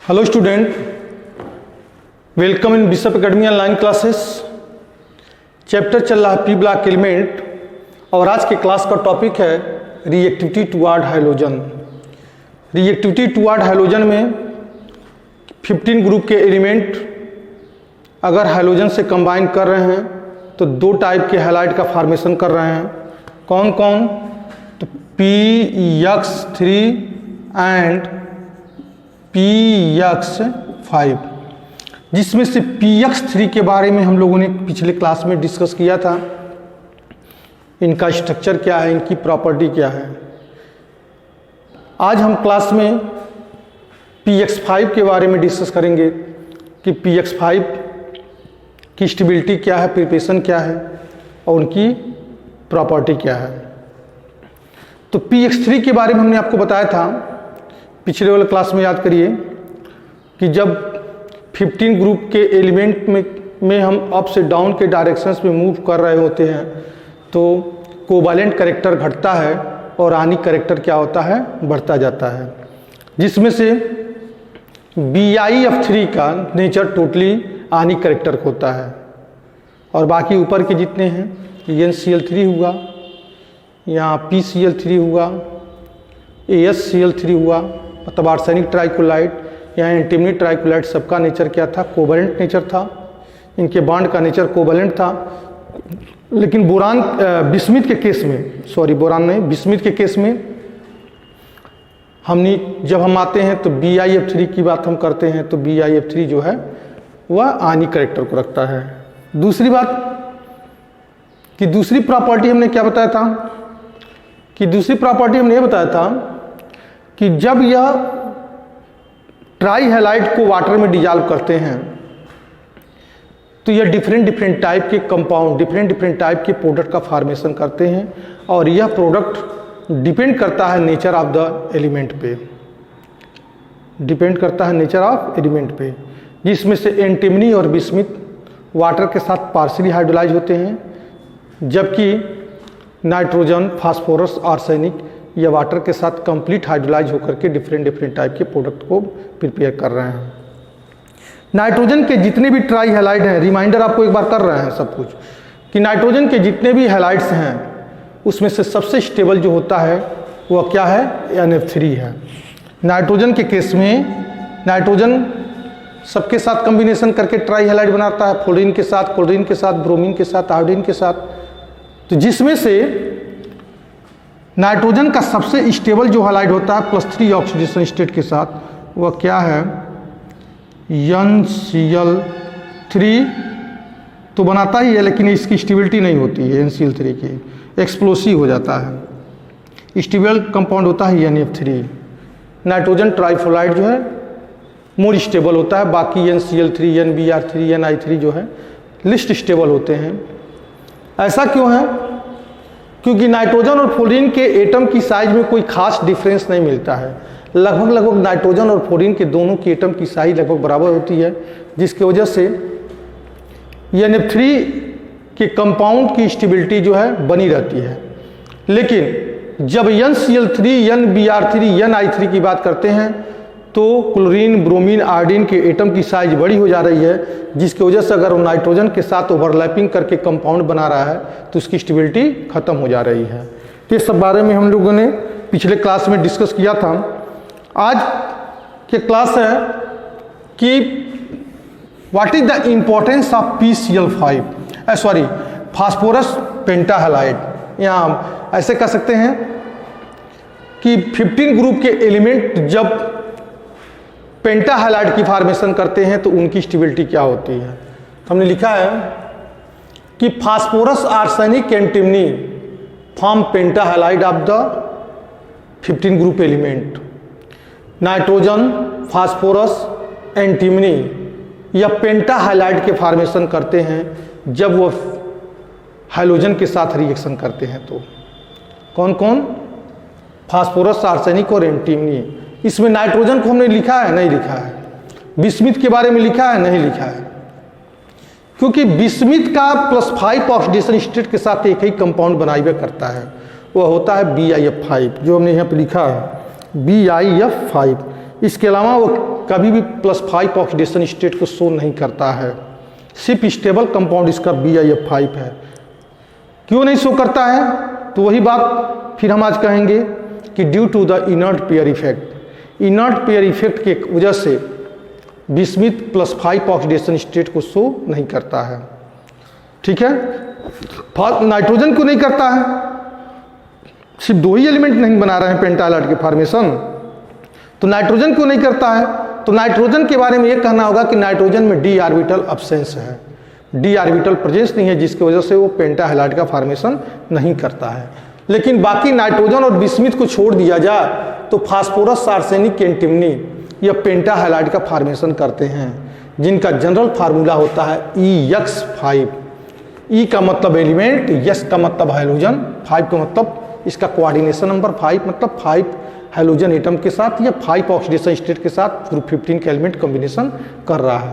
Hello student, welcome in bishop academy online classes. Chapter चल रहा है पी ब्लॉक एलिमेंट और आज के क्लास का टॉपिक है reactivity toward hydrogen. Reactivity toward hydrogen में 15 ग्रुप के एलिमेंट अगर हाइड्रोजन से कंबाइन कर रहे हैं तो दो टाइप के हैलाइड का फॉर्मेशन कर रहे हैं। कौन कौन? तो PX3 एंड PX5, जिसमें से PX3 के बारे में हम लोगों ने पिछले क्लास में डिस्कस किया था। इनका स्ट्रक्चर क्या है, इनकी प्रॉपर्टी क्या है। आज हम क्लास में PX5 के बारे में डिस्कस करेंगे कि PX5 की स्टेबिलिटी क्या है, प्रिपरेशन क्या है और उनकी प्रॉपर्टी क्या है। तो PX3 के बारे में हमने आपको बताया था पिछले वाले क्लास में, याद करिए कि जब 15 ग्रुप के एलिमेंट में हम अप से डाउन के डायरेक्शंस में मूव कर रहे होते हैं तो कोवैलेंट कैरेक्टर घटता है और आयनिक कैरेक्टर क्या होता है, बढ़ता जाता है। जिसमें से BiF3 का नेचर टोटली आयनिक कैरेक्टर होता है और बाकी ऊपर के जितने हैं NCl3 हुआ, यहाँ PCl3 हुआ, AsCl3 हुआ, मतलब आर्सेनिक ट्राइक्लोराइड या एंटीमनी ट्राइक्लोराइड, सबका नेचर क्या था, कोवैलेंट नेचर था। इनके बॉन्ड का नेचर कोवैलेंट था। लेकिन बोरान बिस्मिथ के केस में, सॉरी बोरान नहीं, बिस्मिथ के केस में जब हम आते हैं तो BiF3 की बात हम करते हैं तो BiF3 जो है वह आयनिक कैरेक्टर को रखता है। दूसरी बात कि दूसरी प्रॉपर्टी हमने क्या बताया था कि दूसरी प्रॉपर्टी हमने ये बताया था कि जब यह ट्राई हैलाइड को वाटर में डिजॉल्व करते हैं तो यह डिफरेंट टाइप के कंपाउंड, डिफरेंट टाइप के प्रोडक्ट का फॉर्मेशन करते हैं और यह प्रोडक्ट डिपेंड करता है नेचर ऑफ द एलिमेंट पे, डिपेंड करता है नेचर ऑफ एलिमेंट पे। जिसमें से एंटीमनी और बिस्मिथ वाटर के साथ पार्शियली हाइड्रोलाइज होते हैं, जबकि नाइट्रोजन, फास्फोरस, आर्सेनिक या वाटर के साथ कंप्लीट हाइड्रोलाइज होकर के डिफरेंट टाइप के प्रोडक्ट को प्रिपेयर कर रहे हैं। नाइट्रोजन के जितने भी ट्राई हैलाइड हैं, रिमाइंडर आपको एक बार कर रहे हैं सब कुछ, कि नाइट्रोजन के जितने भी हैलाइड्स हैं उसमें से सबसे स्टेबल जो होता है वह क्या है, NF3 है। नाइट्रोजन के केस में नाइट्रोजन सबके साथ कॉम्बिनेशन करके ट्राई हैलाइड बनाता है, फ्लोरीन के साथ, क्लोरीन के साथ, ब्रोमीन के साथ, आयोडीन के साथ। तो जिसमें से नाइट्रोजन का सबसे स्टेबल जो हैलाइड होता है +3 ऑक्सीडेशन स्टेट के साथ, वह क्या है, NCl3 तो बनाता ही है लेकिन इसकी स्टेबिलिटी नहीं होती है NCl3 की, एक्सप्लोसिव हो जाता है। स्टेबल कंपाउंड होता है NF3। नाइट्रोजन ट्राइफ्लोराइड जो है मोर स्टेबल होता है, बाकी NCl3, NBr3, Ni3 जो है लिस्ट स्टेबल होते हैं। ऐसा क्यों है? क्योंकि नाइट्रोजन और फ्लोरीन के एटम की साइज में कोई खास डिफरेंस नहीं मिलता है। लगभग नाइट्रोजन और फ्लोरीन के दोनों की एटम की साइज लगभग बराबर होती है, जिसकी वजह से NF3 के कंपाउंड की स्टेबिलिटी जो है बनी रहती है। लेकिन जब NCl3, NBr3, Ni3 की बात करते हैं तो क्लोरीन, ब्रोमीन, आयोडीन के एटम की साइज बड़ी हो जा रही है, जिसकी वजह से अगर वो नाइट्रोजन के साथ ओवरलैपिंग करके कंपाउंड बना रहा है तो उसकी स्टेबिलिटी खत्म हो जा रही है। ये सब बारे में हम लोगों ने पिछले क्लास में डिस्कस किया था। आज के क्लास है कि what is the importance of PCl5, sorry phosphorus pentahalide. यहाँ ऐसे कह सकते हैं कि 15 ग्रुप के एलिमेंट जब पेंटाहैलाइड की फॉर्मेशन करते हैं तो उनकी स्टेबिलिटी क्या होती है। हमने लिखा है कि phosphorus, arsenic, antimony form pentahalide of the 15 group element. Nitrogen, phosphorus, antimony या पेंटाहैलाइड के फॉर्मेशन करते हैं जब वो हाइड्रोजन के साथ रिएक्शन करते हैं। तो कौन कौन? फास्फोरस, आर्सेनिक और एंटीमनी। इसमें नाइट्रोजन को हमने लिखा है, नहीं लिखा है। बिस्मिथ के बारे में लिखा है, नहीं लिखा है, क्योंकि बिस्मिथ का +5 ऑक्सीडेशन स्टेट के साथ एक ही कंपाउंड बनाया करता है, वह होता है BiF5, जो हमने यहाँ पे लिखा है BiF5। इसके अलावा वो कभी भी +5 ऑक्सीडेशन स्टेट को शो नहीं करता है, सिर्फ स्टेबल कंपाउंड इसका BiF5 है। क्यों नहीं शो करता है? तो वही बात फिर हम आज कहेंगे कि due to the inert pair effect, inert pair effect के वजह से बिस्मिथ +5 ऑक्सीडेशन स्टेट को शो नहीं करता है। ठीक है, नाइट्रोजन को नहीं करता है, सिर्फ 2 ही एलिमेंट नहीं बना रहे हैं पेंटा हैलाइड के फॉर्मेशन, तो नाइट्रोजन क्यों नहीं करता है? तो नाइट्रोजन के बारे में ये कहना होगा कि नाइट्रोजन में d ऑर्बिटल अब्सेंस है, d ऑर्बिटल प्रेजेंस नहीं है, जिसकी वजह से वो पेंटा हैलाइड का फॉर्मेशन नहीं करता है। लेकिन बाकी नाइट्रोजन और बिस्मिथ को छोड़ दिया जाए तो फास्फोरस, आर्सेनिक, एंटीमनी या पेंटा हैलाइड का फॉर्मेशन करते हैं, जिनका जनरल फार्मूला होता है EX5। E का मतलब एलिमेंट, S का मतलब हैलोजन, 5 का मतलब इसका कोऑर्डिनेशन नंबर 5, मतलब 5 हैलोजन एटम के साथ या 5 ऑक्सीडेशन स्टेट के साथ ग्रुप 15 का एलिमेंट कॉम्बिनेशन कर रहा है।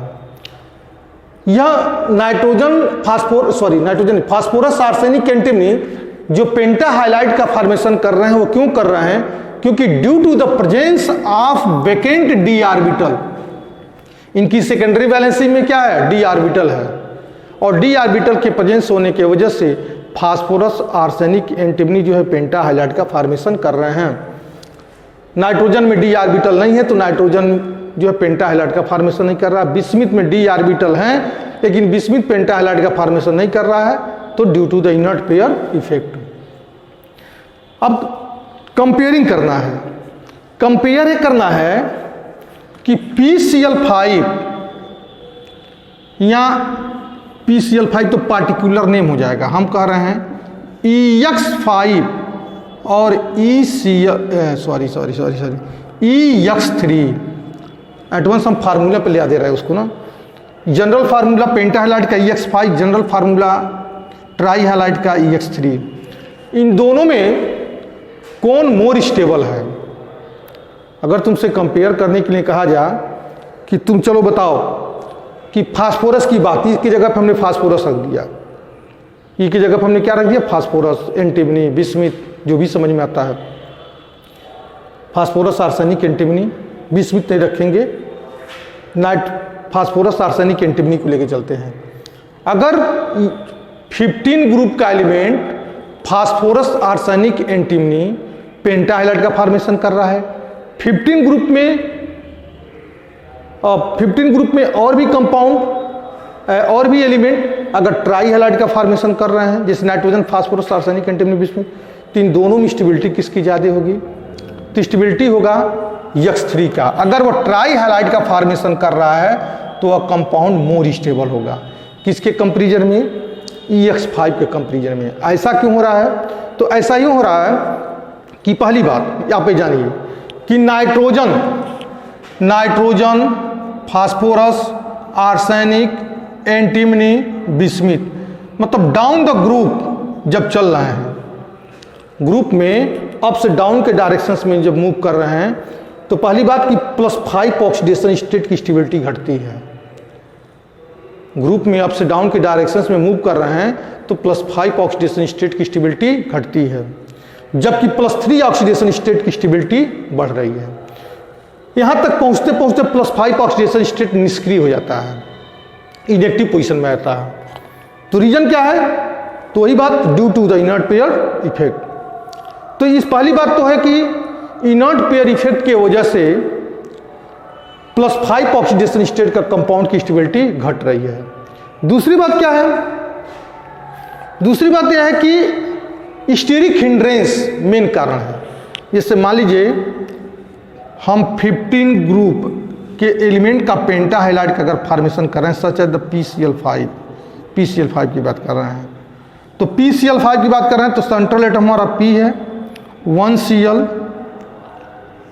यह नाइट्रोजन फास्फोरस, आर्सेनिक, एंटीमनी जो पेंटा हैलाइड का फॉर्मेशन कर रहे हैं, वो क्यों कर रहे हैं? क्योंकि due to the presence of vacant d orbital, इनकी सेकेंडरी वैलेंसी में क्या है? d ऑर्बिटल है, और d ऑर्बिटल के प्रेजेंस होने की वजह से फास्फोरस, आर्सेनिक, एंटीमनी जो है पेंटा हैलाइड का फॉर्मेशन कर रहे हैं। नाइट्रोजन में d ऑर्बिटल नहीं है तो नाइट्रोजन जो है पेंटा हैलाइड का फॉर्मेशन नहीं कर रहा है। बिस्मिथ में d ऑर्बिटल है लेकिन बिस्मिथ पेंटा हैलाइड का फॉर्मेशन नहीं कर रहा है, तो due to the inert pair effect. अब कंपेयरिंग करना है, कंपेयर ये करना है कि PCl5 या PCl5 तो पार्टिकुलर नेम हो जाएगा, हम कह रहे हैं EX5 और EX3। एडवांस हम फार्मूला पे ले दे रहे हैं उसको ना। जनरल फार्मूला पेंटा हैलाइड का EX5, general formula try halide का EX3। इन दोनों में कौन मोर स्टेबल है? अगर तुमसे कंपेयर करने के लिए कहा जाए कि तुम चलो बताओ कि फास्फोरस की बात, इसकी जगह पर हमने फास्फोरस रख दिया, ई की जगह पर हमने क्या रख दिया? फास्फोरस, एंटीमनी, बिस्मिथ, जो भी समझ में आता है। फास्फोरस, आर्सेनिक, एंटीमनी, बिस्मिथ नहीं रखेंगे, फास्फोरस, आर्सेनिक, एंटीमनी को लेके चलते हैं। अगर 15 ग्रुप का एलिमेंट फास्फोरस, आर्सेनिक, एंटीमनी पेंटा हैलाइड का फॉर्मेशन कर रहा है, 15 ग्रुप में और भी कंपाउंड और भी एलिमेंट अगर ट्राई हैलाइड का फॉर्मेशन कर रहे हैं, जैसे nitrogen, phosphorus, arsenic, antimony, bismuth, तो इन दोनों में स्टेबिलिटी किसकी ज़्यादा होगी? तो स्टेबिलिटी होगा EX3 का। अगर वो ट्राई हैलाइड का फॉर्मेशन कर रहा है तो वह कंपाउंड मोर स्टेबल होगा। किसके कंपेरिजन में? EX5 के कंपेरिजन में। ऐसा क्यों हो रहा है? तो ऐसा यूँ हो रहा है कि पहली बात यहाँ पे जानिए कि nitrogen, phosphorus, arsenic, antimony, bismuth, मतलब डाउन द ग्रुप जब चल रहे हैं, ग्रुप में अप से डाउन के डायरेक्शंस में जब मूव कर रहे हैं, तो पहली बात कि +5 ऑक्सीडेशन स्टेट की स्टेबिलिटी घटती है। ग्रुप में अप से डाउन के डायरेक्शंस में मूव कर रहे हैं तो +5 ऑक्सीडेशन स्टेट की स्टेबिलिटी घटती है, जबकि +3 ऑक्सीडेशन स्टेट की स्टेबिलिटी बढ़ रही है। यहाँ तक पहुँचते पहुँचते +5 ऑक्सीडेशन स्टेट निष्क्रिय हो जाता है, इनएक्टिव पोजीशन में रहता है। तो रीजन क्या है? तो वही बात, due to the inert pair effect. तो इस पहली बात तो है कि इनर्ट पेयर इफेक्ट की वजह से +5 ऑक्सीडेशन स्टेट का कंपाउंड की स्टेबिलिटी घट रही है। दूसरी बात क्या है? दूसरी बात यह है कि स्टीरिक हिंड्रेंस मेन कारण है। जैसे मान लीजिए हम 15 ग्रुप के एलिमेंट का पेंटा हैलाइड का अगर फॉर्मेशन कर रहे हैं, सच एज द PCl5 की बात कर रहे हैं, तो PCl5 की बात कर रहे हैं तो सेंट्रल एटम हमारा P है, 1Cl,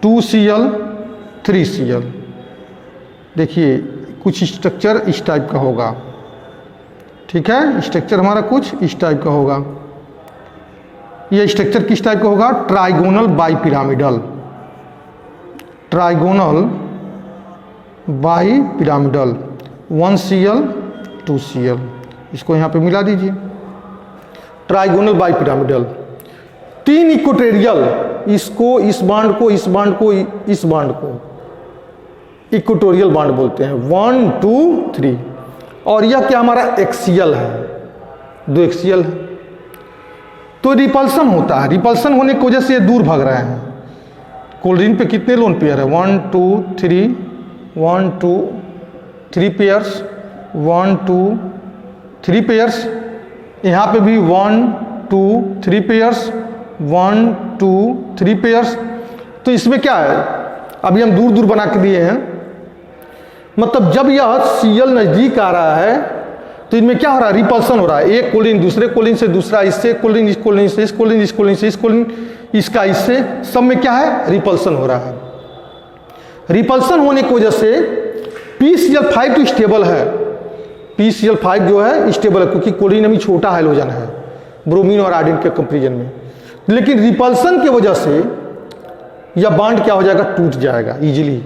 2Cl, 3Cl। देखिए कुछ स्ट्रक्चर इस टाइप का होगा, ठीक है, स्ट्रक्चर हमारा कुछ इस टाइप का होगा। ये स्ट्रक्चर किस टाइप का होगा? Trigonal bipyramidal, trigonal bipyramidal, 1Cl, 2Cl, इसको यहाँ पे मिला दीजिए। ट्राइगोनल बाईपिरामिडल, 3 इक्वेटोरियल, इसको, इस बांड को, इस बांड को, इस बांड को, इक्वेटोरियल बॉन्ड बोलते हैं, 1 2 3। और यह क्या हमारा एक्सियल है, 2 एक्सियल है। तो रिपल्सन होता है, रिपल्सन होने की वजह से ये दूर भाग रहे हैं। कोल्ड पे कितने लोन पेयर है, 1 2 3, 1 2 3 पेयर्स, 1 2 3 पेयर्स। यहाँ पे भी 1 2 3 पेयर्स, 1 2 3 पेयर्स। तो इसमें क्या है, अभी हम दूर दूर बना के दिए हैं, मतलब जब यह Cl नजदीक आ रहा है तो इनमें क्या हो रहा है, रिपल्सन हो रहा है। एक कोलिन दूसरे कोलिन से, दूसरा इससे कोलिन, इस कोलिन से, इस कोलिन, इस कोलिन से, इस कोलिन, इसका इससे, सब में क्या है, रिपल्सन हो रहा है। रिपल्सन होने की वजह से PCl5 तो स्टेबल है, PCl5 जो है स्टेबल है, क्योंकि कोलिन अभी छोटा हाइड्रोजन है ब्रोमीन और आयोडीन के कंपेरिजन में। लेकिन रिपल्सन की वजह से यह बॉन्ड क्या हो जाएगा, टूट जाएगा इजीली।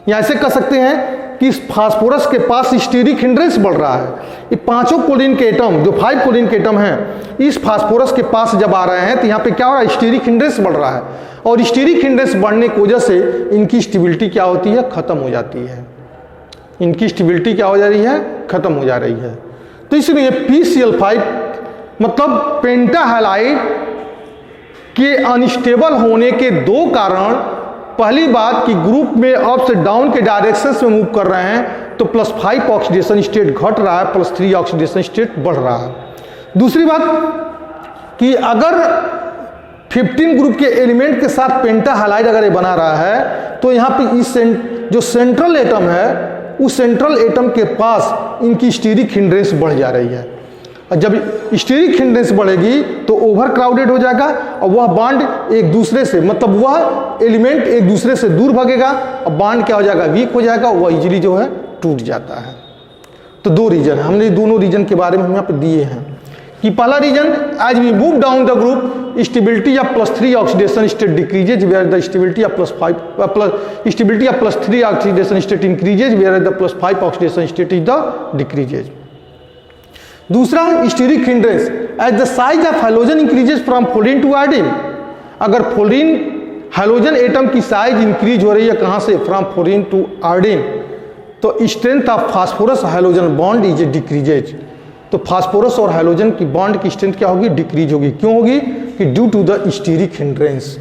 या ऐसे कह सकते हैं कि इस फास्फोरस के पास स्टीरिक हिंड्रेंस बढ़ रहा है। ये पांचों कोलिन के एटम, जो 5 कोलिन के एटम हैं, इस फास्फोरस के पास जब आ रहे हैं तो यहाँ पे क्या हो रहा है, स्टीरिक हिंड्रेंस बढ़ रहा है। और स्टीरिक हिंड्रेंस बढ़ने की वजह से इनकी स्टेबिलिटी क्या होती है, खत्म हो जाती है। इनकी स्टेबिलिटी क्या हो जा रही है, खत्म हो जा रही है। तो इसलिए PCl5 मतलब पेंटाहैलाइड के अनस्टेबल होने के 2 कारण, पहली बात कि ग्रुप में अप से डाउन के डायरेक्शन में मूव कर रहे हैं तो +5 ऑक्सीडेशन स्टेट घट रहा है, +3 ऑक्सीडेशन स्टेट बढ़ रहा है। दूसरी बात कि अगर 15 ग्रुप के एलिमेंट के साथ पेंटाहैलाइड अगर ये बना रहा है तो यहाँ पे इस जो सेंट्रल एटम है, उस सेंट्रल एटम के पास इनकी स्टीरिक हिंड्रेंस बढ़ जा रही है। और जब स्टीरिक हिंड्रेंस बढ़ेगी तो ओवर क्राउडेड हो जाएगा और वह बॉन्ड एक दूसरे से, मतलब वह एलिमेंट एक दूसरे से दूर भागेगा और बॉन्ड क्या हो जाएगा, वीक हो जाएगा, वह इजीली जो है टूट जाता है। तो 2 रीजन है, हमने दोनों रीजन के बारे में हम यहाँ पे दिए हैं कि पहला reason, as we move down the group stability of +3 oxidation state decreases where the stability of stability of +3 oxidation state increases where the +5 oxidation state is the decreases. दूसरा, steric hindrance as the size of hydrogen increases from fluorine to iodine. अगर fluorine hydrogen atom की size increase हो रही है, कहाँ से, from fluorine to iodine, तो strength of phosphorus hydrogen bond is decreases. तो फास्फोरस और हाइड्रोजन की बॉन्ड की स्ट्रेंथ क्या होगी, डिक्रीज होगी। क्यों होगी, कि due to the steric hindrance,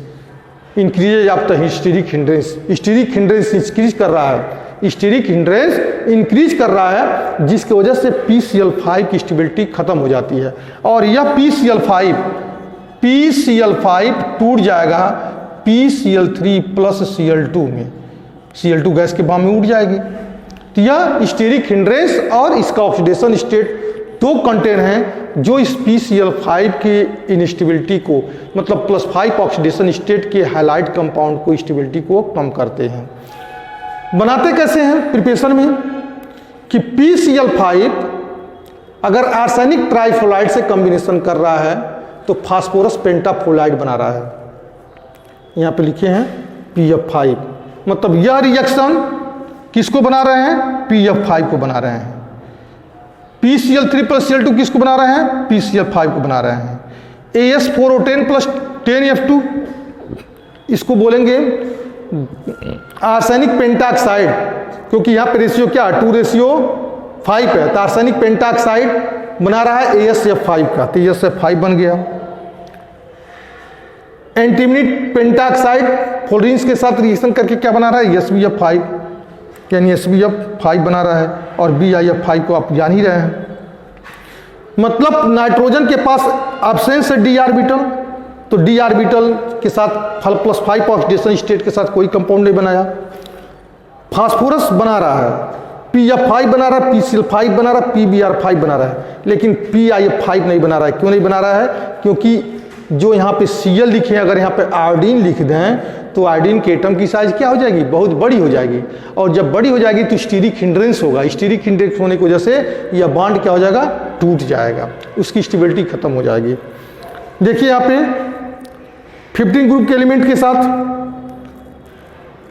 increases of the steric hindrance. Steric hindrance increase कर रहा है, स्टीरिक हिंड्रेंस इंक्रीज कर रहा है, जिसकी वजह से PCl5 की स्टेबिलिटी खत्म हो जाती है। और यह PCl5 टूट जाएगा PCl3 + Cl2 में, Cl2 गैस के बॉम्ब में उठ जाएगी। तो यह स्टीरिक हिंड्रेंस और इसका ऑक्सीडेशन स्टेट 2 कंटेंट हैं जो इस PCl5 के इनस्टेबिलिटी को, मतलब +5 ऑक्सीडेशन स्टेट के हैलाइड कंपाउंड को, स्टेबिलिटी को कम करते हैं। बनाते कैसे हैं प्रिपरेशन में, कि PCl5 अगर आर्सेनिक ट्राइफ्लोराइड से कॉम्बिनेशन कर रहा है तो फास्फोरस पेंटाफ्लोराइड बना रहा है। यहाँ पे लिखे हैं PF5, मतलब यह रिएक्शन किसको बना रहे हैं, PF5 को बना रहे हैं। PCl3 + Cl2 किसको बना रहे हैं, PCl5 को बना रहे हैं। AS4O10 + 10F2 इसको बोलेंगे आर्सेनिक पेंटाक्साइड, क्योंकि यहाँ पे रेशियो क्या है, 2:5 है। तो आर्सेनिक पेंटाक्साइड बना रहा है AsF5 का, तो AsF5 बन गया। एंटीमनी पेंटाक्साइड फ्लोरीन्स के साथ रिएक्शन करके क्या बना रहा है, SbF5, यानी SbF5 बना रहा है। और BiF5 को आप जान ही रहे हैं, मतलब नाइट्रोजन के पास एब्सेंस है d ऑर्बिटल, तो d ऑर्बिटल के साथ +5 ऑक्सीडेशन स्टेट के साथ कोई कंपाउंड नहीं बनाया। फास्फोरस बना रहा है, PF5 बना रहा है, PCl5 बना रहा है, PBr5 बना रहा है, लेकिन PIF5 नहीं बना रहा है। क्यों नहीं बना रहा है, क्योंकि जो यहाँ पे Cl लिखे हैं, अगर यहाँ पे आयोडीन लिख दें तो आयोडीन के एटम की साइज क्या हो जाएगी, बहुत बड़ी हो जाएगी। और जब बड़ी हो जाएगी तो स्टीरिक हिंड्रेंस होगा, स्टीरिक हिंड्रेंस होने की वजह से यह बॉन्ड क्या हो जाएगा, टूट जाएगा, उसकी स्टेबिलिटी खत्म हो जाएगी। देखिए यहाँ पे 15 ग्रुप के एलिमेंट के साथ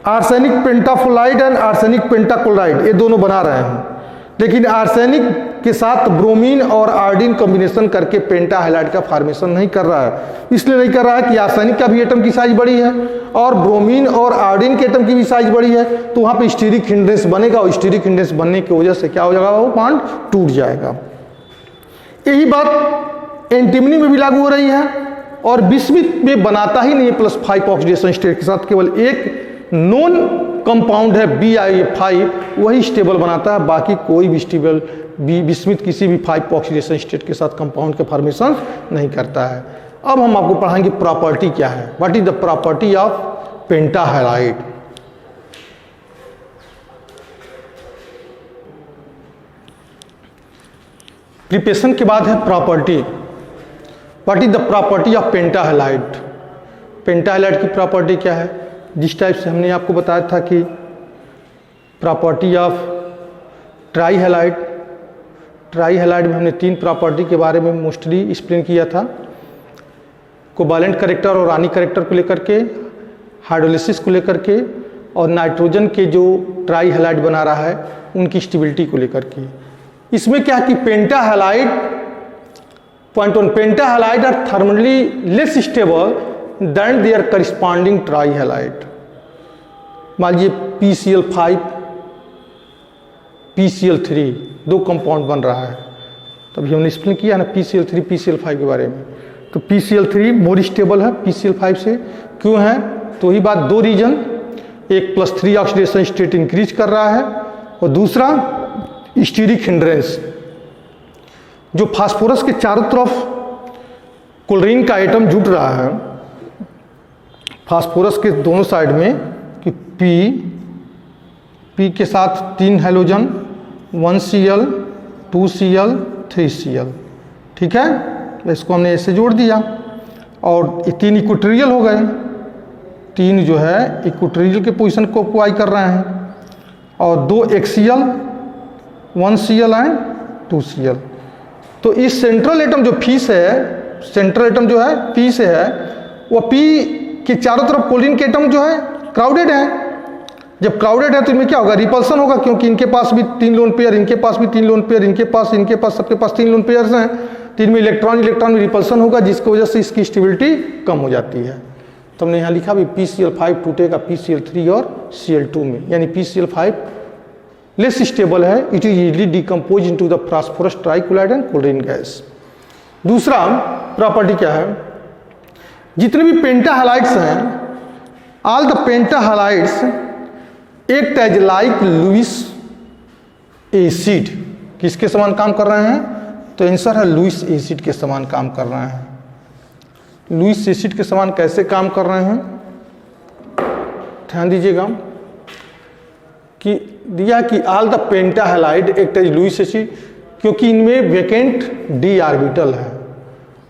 आर्सेनिक पेंटाफ्लोराइड एंड आर्सेनिक पेंटाक्लोराइड, ये दोनों बना रहे हैं। लेकिन आर्सेनिक के साथ ब्रोमीन और आयोडीन कॉम्बिनेशन करके पेंटा हैलाइड का फॉर्मेशन नहीं कर रहा है। इसलिए नहीं कर रहा है कि आर्सेनिक का भी एटम की साइज बड़ी है और ब्रोमीन और आयोडीन के एटम की भी साइज बड़ी है, तो वहाँ पे स्टीरिक हिंड्रेंस बनेगा और स्टीरिक हिंड्रेंस बनने की वजह से क्या हो जाएगा, वो बॉन्ड टूट जाएगा। यही बात एंटीमनी में भी लागू हो रही है और बिस्मिथ में बनाता ही नहीं है +5 ऑक्सीडेशन स्टेट के साथ, केवल एक नॉन कंपाउंड है BiF5 वही स्टेबल बनाता है, बाकी कोई भी स्टेबल बिस्मिथ किसी भी 5 ऑक्सीडेशन स्टेट के साथ कंपाउंड के फॉर्मेशन नहीं करता है। अब हम आपको पढ़ाएंगे प्रॉपर्टी क्या है, what is the property of pentahalide. Preparation के बाद है property. What is the property of pentahalide. Pentahalide की प्रॉपर्टी क्या है, जिस टाइप से हमने आपको बताया था कि प्रॉपर्टी ऑफ ट्राईहैलाइड, ट्राईहैलाइड में हमने 3 प्रॉपर्टी के बारे में मोस्टली एक्सप्लेन किया था, कोवैलेंट कैरेक्टर और रानी कैरेक्टर को लेकर के, हाइड्रोलिसिस को लेकर के और नाइट्रोजन के जो ट्राईहैलाइड बना रहा है उनकी स्टेबिलिटी को लेकर के। इसमें क्या है कि pentahalide, point 1, pentahalide are thermally less stable than their corresponding trihalide. मान लीजिए PCl5 PCl3 2 कंपाउंड बन रहा है, तभी हमने एक्सप्लेन किया ना PCl3 PCl5 के बारे में। तो PCl3 मोर स्टेबल है PCl5 से, क्यों है, तो वही बात, 2 रीजन, एक +3 ऑक्सीडेशन स्टेट इंक्रीज कर रहा है और दूसरा स्टीरिक हिंड्रेंस। जो फास्फोरस के चारों तरफ क्लोरीन का एटम जुट रहा है, फास्फोरस के दोनों साइड में कि P के साथ 3 हैलोजन, 1Cl 2Cl 3Cl, ठीक है, इसको हमने ऐसे जोड़ दिया और ये 3 इक्वेटोरियल हो गए, 3 जो है इक्वेटोरियल के पोजीशन को ऑक्युपाई कर रहे हैं और 2 एक्सियल 1Cl एंड 2Cl। तो इस सेंट्रल एटम जो P से है, सेंट्रल एटम जो है P से है, वो P के चारों तरफ क्लोरीन के एटम जो है क्राउडेड है। जब क्राउडेड है तो इनमें क्या होगा, रिपल्सन होगा, क्योंकि इनके पास भी 3 लोन पेयर, इनके पास भी 3 लोन पेयर, इनके पास सबके पास 3 लोन पेयर्स हैं, तो इनमें इलेक्ट्रॉन में रिपल्सन होगा, जिसकी वजह से इसकी स्टेबिलिटी कम हो जाती है। तो हमने यहाँ लिखा भी PCl5 टूटेगा PCl3 और Cl2 में, यानी PCl5 लेस स्टेबल है, it is easily decompose into the phosphorus trichloride and chlorine gas. दूसरा प्रॉपर्टी क्या है, जितने भी पेंटाहैलाइड्स हैं, all the pentahalides act as like Lewis acid. किसके समान काम कर रहे हैं, तो आंसर है लुईस एसिड के समान काम कर रहे हैं। लुईस एसिड के समान कैसे काम कर रहे हैं, ध्यान दीजिएगा कि दिया कि all the pentahalide act as Lewis acid, क्योंकि इनमें वेकेंट d ऑर्बिटल है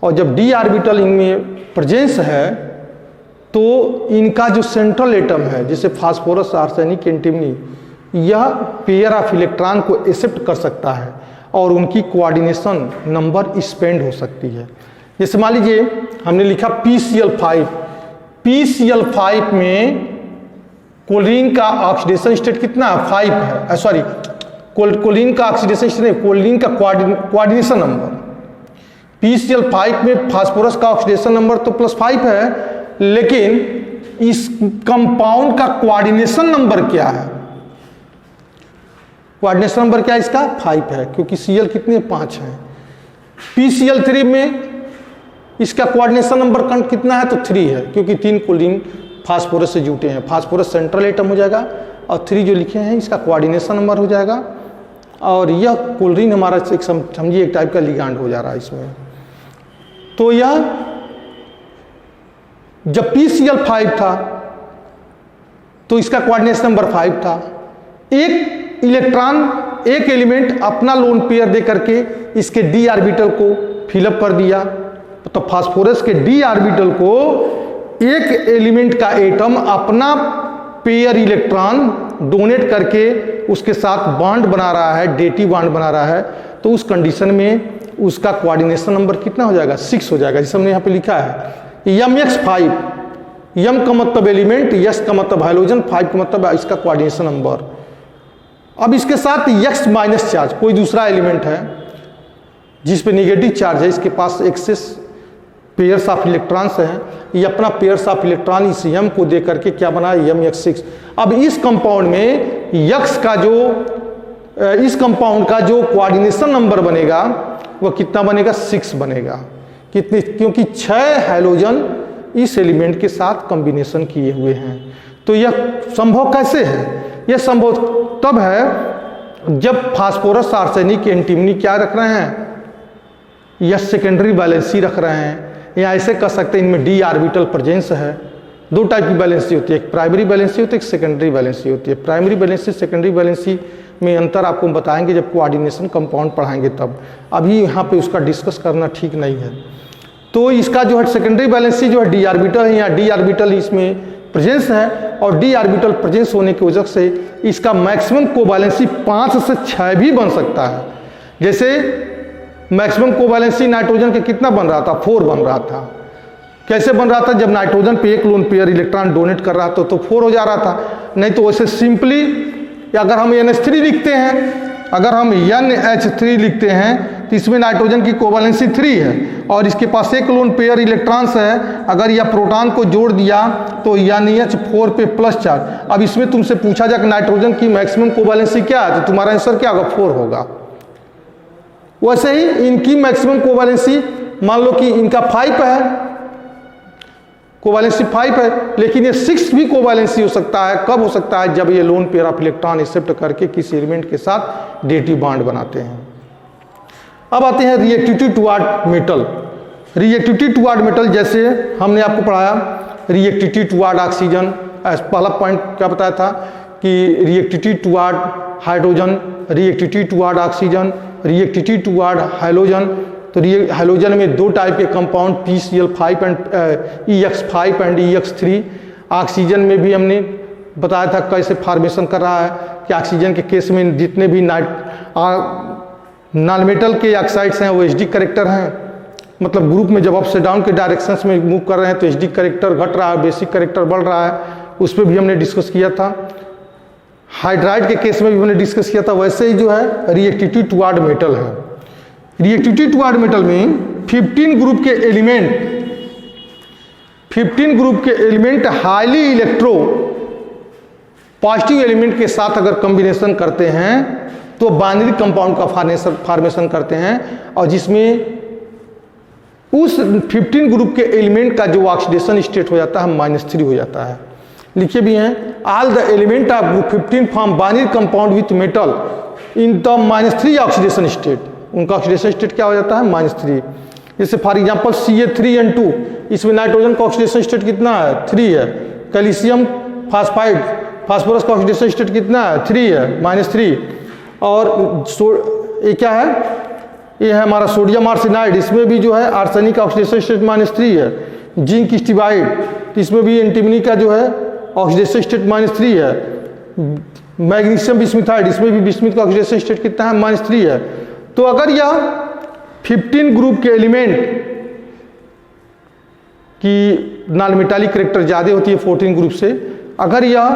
और जब d ऑर्बिटल इनमें प्रेजेंस है तो इनका जो सेंट्रल एटम है, जैसे फास्फोरस, आर्सेनिक, एंटीमनी, यह पेयर ऑफ इलेक्ट्रॉन को एक्सेप्ट कर सकता है और उनकी कोऑर्डिनेशन नंबर स्पेंड हो सकती है। जैसे मान लीजिए हमने लिखा PCl5, PCl5 में क्लोरीन का ऑक्सीडेशन स्टेट कितना है, 5 है, सॉरी क्लोरीन का ऑक्सीडेशन स्टेट, क्लोरीन का कोऑर्डिनेशन नंबर। PCl5 में फास्फोरस का ऑक्सीडेशन नंबर तो +5 है, लेकिन इस कंपाउंड का कोऑर्डिनेशन नंबर क्या है, कोऑर्डिनेशन नंबर क्या है इसका, 5 है, क्योंकि Cl कितने 5 हैं। PCl3 में इसका कोऑर्डिनेशन नंबर कितना है, तो 3 है, क्योंकि 3 क्लोरीन फास्फोरस से जुटे हैं। फास्फोरस सेंट्रल एटम हो जाएगा और 3 जो लिखे हैं इसका कोऑर्डिनेशन नंबर हो जाएगा और यह क्लोरीन हमारा एक समझिए एक टाइप का लिगैंड हो जा रहा है इसमें। तो यह जब PCl5 था तो इसका कोऑर्डिनेशन नंबर 5 था। एक इलेक्ट्रॉन, एक एलिमेंट अपना लोन पेयर दे करके इसके d ऑर्बिटल को फिलअप कर दिया, तो फास्फोरस के d ऑर्बिटल को एक एलिमेंट का एटम अपना पेयर इलेक्ट्रॉन डोनेट करके उसके साथ बॉन्ड बना रहा है, डेटिव बॉन्ड बना रहा है, तो उस कंडीशन में उसका कोऑर्डिनेशन नंबर कितना हो जाएगा, 6 हो जाएगा। जैसे हमने यहाँ पे लिखा है MX5, M का मतलब एलिमेंट, S का मतलब हाइड्रोजन, 5 का मतलब इसका कोऑर्डिनेशन नंबर। अब इसके साथ X माइनस चार्ज कोई दूसरा एलिमेंट है जिस पे नेगेटिव चार्ज है, इसके पास एक्सेस पेयर्स ऑफ इलेक्ट्रॉन्स हैं, ये अपना पेयर्स ऑफ इलेक्ट्रॉन इस M को दे करके क्या बना MX6। अब इस कंपाउंड में X का जो इस कंपाउंड का जो कोऑर्डिनेशन नंबर बनेगा वह कितना बनेगा 6 बनेगा। कितनी? क्योंकि 6 हैलोजन इस एलिमेंट के साथ कॉम्बिनेशन किए हुए हैं। तो यह संभव कैसे है? यह संभव तब है जब फास्फोरस, आर्सेनिक, एंटीमनी क्या रख रहे हैं, यह सेकेंडरी बैलेंसी रख रहे हैं, या ऐसे कह सकते हैं इनमें डी ऑर्बिटल प्रेजेंस है। दो टाइप की बैलेंसी होती है, एक प्राइमरी बैलेंसी होती है, एक सेकेंडरी बैलेंसी होती है। प्राइमरी बैलेंसी सेकेंडरी बैलेंसी में अंतर आपको बताएंगे जब कोऑर्डिनेशन कंपाउंड पढ़ाएंगे तब, अभी यहाँ पे उसका डिस्कस करना ठीक नहीं है। तो इसका जो है सेकेंडरी बैलेंसी जो है डी ऑर्बिटल है, या डी ऑर्बिटल इसमें प्रेजेंस है, और डी ऑर्बिटल प्रेजेंस होने की वजह से इसका मैक्सिमम कोवैलेंसी 5 से 6 भी बन सकता है। जैसे मैक्सिमम कोवैलेंसी नाइट्रोजन के कितना बन रहा था, 4 बन रहा था। कैसे बन रहा था? जब नाइट्रोजन पे एक लोन पेयर इलेक्ट्रॉन डोनेट कर रहा था तो 4 हो जा रहा था। नहीं तो वैसे सिंपली अगर हम NH3 लिखते हैं, अगर हम NH3 लिखते हैं तो इसमें नाइट्रोजन की कोवैलेंसी 3 है और इसके पास एक लोन पेयर इलेक्ट्रॉन्स है। अगर यह प्रोटॉन को जोड़ दिया तो NH4 पे प्लस चार्ज। अब इसमें तुमसे पूछा जाए कि नाइट्रोजन की मैक्सिमम कोवैलेंसी क्या है, तो तुम्हारा आंसर क्या होगा? 4 होगा। वैसे ही इनकी मैक्सिमम कोवैलेंसी मान लो कि इनका 5 है, कोवैलेंसी 5 है, लेकिन ये 6 भी कोवैलेंसी हो सकता है। कब हो सकता है? जब ये lone pair of electron accept करके किसी एलिमेंट के साथ डेटिव बॉन्ड बनाते हैं। अब आते हैं reactivity toward metal. Reactivity toward metal जैसे हमने आपको पढ़ाया रिएक्टिविटी टुवर्ड ऑक्सीजन, पहला पॉइंट क्या बताया था कि reactivity toward hydrogen, reactivity toward oxygen, reactivity toward hydrogen. तो हाइड्रोजन में 2 टाइप के compound PCl5 and EX5 and EX3। Oxygen में भी हमने बताया था कैसे फॉर्मेशन कर रहा है कि ऑक्सीजन के केस में जितने भी नॉन मेटल के ऑक्साइड्स हैं वो HD करेक्टर हैं, मतलब ग्रुप में जब अप से डाउन के डायरेक्शंस में मूव कर रहे हैं तो HD करेक्टर घट रहा है, बेसिक करेक्टर बढ़ रहा है, उस पर भी हमने डिस्कस किया था। हाइड्राइड के केस में भी हमने डिस्कस किया था। वैसे ही जो है रिएक्टिविटी टुवर्ड मेटल है। रिएक्टिविटी टुवर्ड मेटल में 15 ग्रुप के element highly electro positive element के साथ अगर कॉम्बिनेशन करते हैं तो बाइनरी कंपाउंड का फॉर्मेशन करते हैं, और जिसमें उस 15 ग्रुप के एलिमेंट का जो ऑक्सीडेशन स्टेट हो जाता है -3 हो जाता है। लिखे भी हैं all the element of group 15 form binary compound with metal in the -3 oxidation state. उनका ऑक्सीडेशन स्टेट क्या हो जाता है? -3। जैसे फॉर एग्जांपल CA3N2, इसमें नाइट्रोजन का ऑक्सीडेशन स्टेट कितना है? 3 है। कैल्शियम फास्फाइड, फास्फोरस का ऑक्सीडेशन स्टेट कितना है? 3 है, -3। और ये क्या है? ये है हमारा सोडियम आर्सेनाइड, इसमें भी जो है आर्सेनिक का ऑक्सीडेशन स्टेट -3 है। जिंक स्टीबाइड, इसमें भी एंटीमनी का जो है ऑक्सीडेशन स्टेट -3 है। मैग्नीशियम बिस्मिथाइड, इसमें भी बिस्मिथ का ऑक्सीडेशन स्टेट कितना है? -3 है। तो अगर यह 15 ग्रुप के एलिमेंट की नॉन मेटालिक कैरेक्टर ज़्यादा होती है 14 ग्रुप से, अगर यह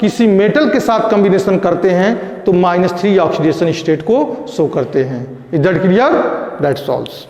किसी मेटल के साथ कॉम्बिनेशन करते हैं तो -3 ऑक्सीडेशन स्टेट को शो करते हैं। Is that clear? That solves.